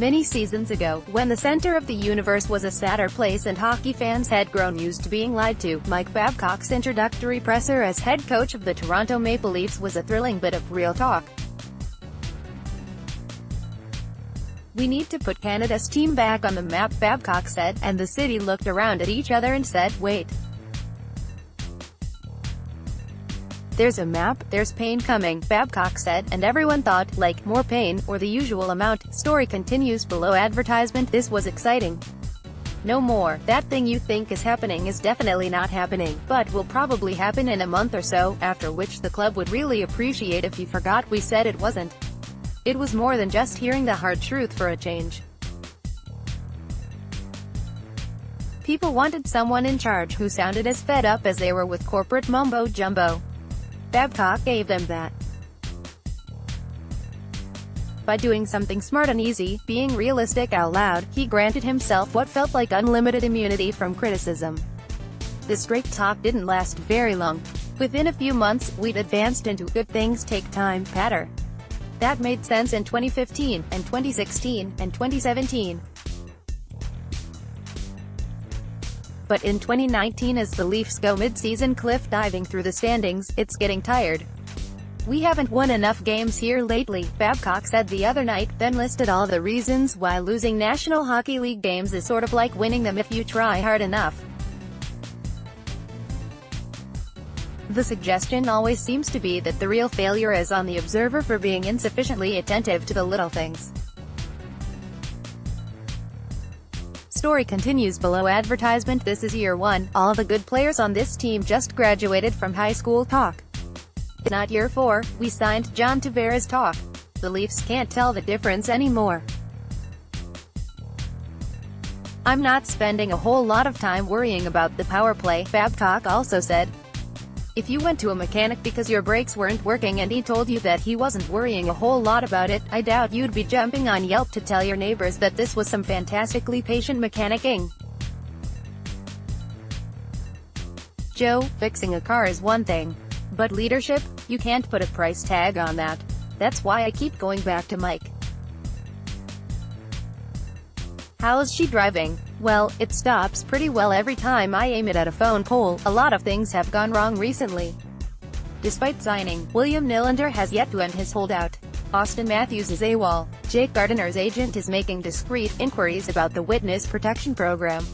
Many seasons ago, when the center of the universe was a sadder place and hockey fans had grown used to being lied to, Mike Babcock's introductory presser as head coach of the Toronto Maple Leafs was a thrilling bit of real talk. "We need to put Canada's team back on the map," Babcock said, and the city looked around at each other and said, "Wait. There's a map, there's pain coming," Babcock said, and everyone thought, like, more pain, or the usual amount. Story continues below advertisement. This was exciting. No more. That thing you think is happening is definitely not happening, but will probably happen in a month or so, after which the club would really appreciate if you forgot we said it wasn't. It was more than just hearing the hard truth for a change. People wanted someone in charge who sounded as fed up as they were with corporate mumbo-jumbo. Babcock gave them that. By doing something smart and easy, being realistic out loud, he granted himself what felt like unlimited immunity from criticism. This great talk didn't last very long. Within a few months, we'd advanced into "good things take time" patter. That made sense in 2015, and 2016, and 2017. But in 2019, as the Leafs go mid-season cliff diving through the standings, it's getting tired. "We haven't won enough games here lately," Babcock said the other night, then listed all the reasons why losing National Hockey League games is sort of like winning them if you try hard enough. The suggestion always seems to be that the real failure is on the observer for being insufficiently attentive to the little things. Story continues below advertisement. This is year one. All the good players on this team just graduated from high school talk. It's not year 4. We signed John Tavares talk. The Leafs can't tell the difference anymore. "I'm not spending a whole lot of time worrying about the power play," Babcock also said. "If you went to a mechanic because your brakes weren't working and he told you that he wasn't worrying a whole lot about it, I doubt you'd be jumping on Yelp to tell your neighbors that this was some fantastically patient mechanicking. Joe, fixing a car is one thing. But leadership? You can't put a price tag on that. That's why I keep going back to Mike. How's she driving? Well, it stops pretty well every time I aim it at a phone pole. A lot of things have gone wrong recently." Despite signing, William Nylander has yet to end his holdout. Austin Matthews is AWOL. Jake Gardiner's agent is making discreet inquiries about the witness protection program.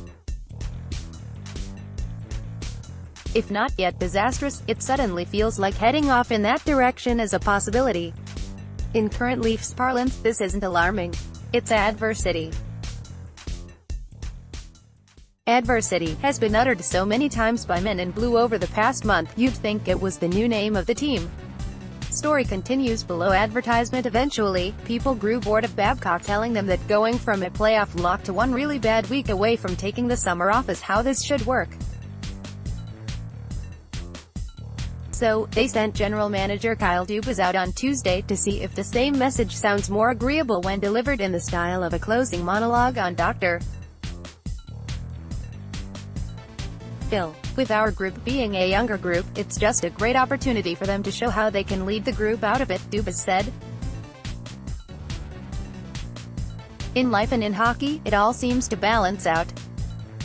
If not yet disastrous, it suddenly feels like heading off in that direction is a possibility. In current Leafs parlance, this isn't alarming. It's adversity. Adversity has been uttered so many times by men in blue over the past month, you'd think it was the new name of the team. Story continues below advertisement. Eventually, people grew bored of Babcock telling them that going from a playoff lock to one really bad week away from taking the summer off is how this should work. So, they sent General Manager Kyle Dubas out on Tuesday to see if the same message sounds more agreeable when delivered in the style of a closing monologue on Dr. Phil. "With our group being a younger group, it's just a great opportunity for them to show how they can lead the group out of it," Dubas said. "In life and in hockey, it all seems to balance out.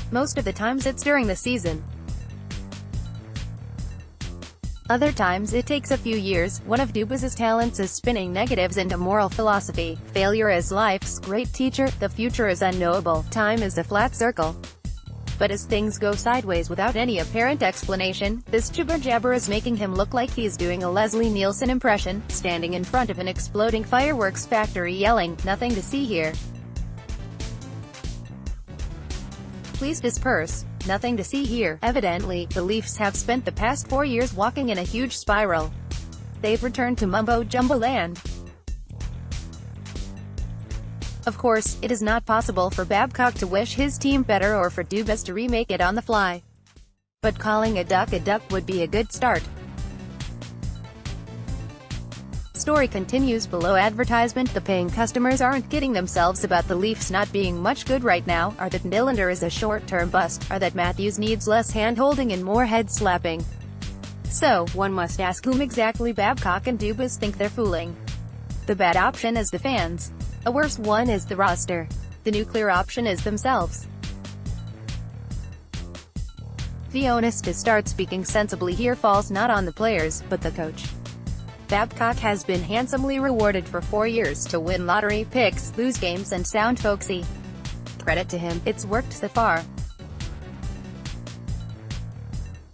Most of the times it's during the season. Other times it takes a few years." One of Dubas's talents is spinning negatives into moral philosophy. "Failure is life's great teacher, the future is unknowable, time is a flat circle." But as things go sideways without any apparent explanation, this jibber-jabber is making him look like he's doing a Leslie Nielsen impression, standing in front of an exploding fireworks factory yelling, "Nothing to see here. Please disperse. Nothing to see here." Evidently, the Leafs have spent the past 4 years walking in a huge spiral. They've returned to mumbo-jumbo land. Of course, it is not possible for Babcock to wish his team better or for Dubas to remake it on the fly. But calling a duck would be a good start. Story continues below advertisement. The paying customers aren't kidding themselves about the Leafs not being much good right now, or that Nylander is a short-term bust, or that Matthews needs less hand-holding and more head-slapping. So, one must ask whom exactly Babcock and Dubas think they're fooling. The bad option is the fans. A worse one is the roster. The nuclear option is themselves. The onus to start speaking sensibly here falls not on the players, but the coach. Babcock has been handsomely rewarded for 4 years to win lottery picks, lose games and sound folksy. Credit to him, it's worked so far.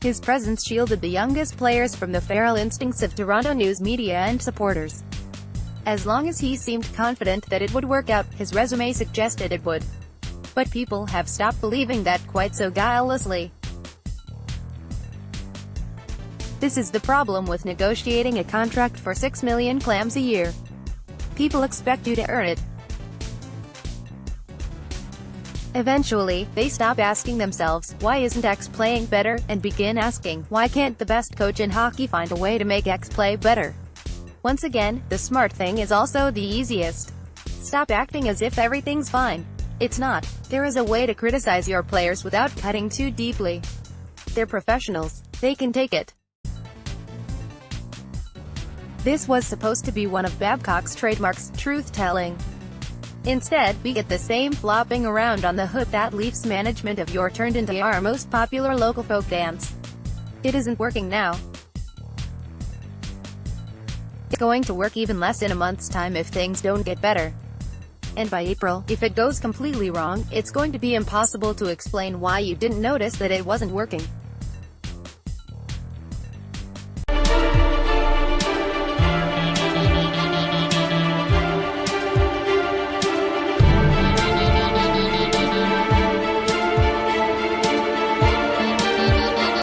His presence shielded the youngest players from the feral instincts of Toronto news media and supporters. As long as he seemed confident that it would work out, his resume suggested it would. But people have stopped believing that quite so guilelessly. This is the problem with negotiating a contract for 6 million clams a year. People expect you to earn it. Eventually, they stop asking themselves, why isn't X playing better, and begin asking, why can't the best coach in hockey find a way to make X play better? Once again, the smart thing is also the easiest. Stop acting as if everything's fine. It's not. There is a way to criticize your players without cutting too deeply. They're professionals. They can take it. This was supposed to be one of Babcock's trademarks, truth-telling. Instead, we get the same flopping around on the hood that Leafs management of yore turned into our most popular local folk dance. It isn't working now. It's going to work even less in a month's time if things don't get better. And by April, if it goes completely wrong, it's going to be impossible to explain why you didn't notice that it wasn't working.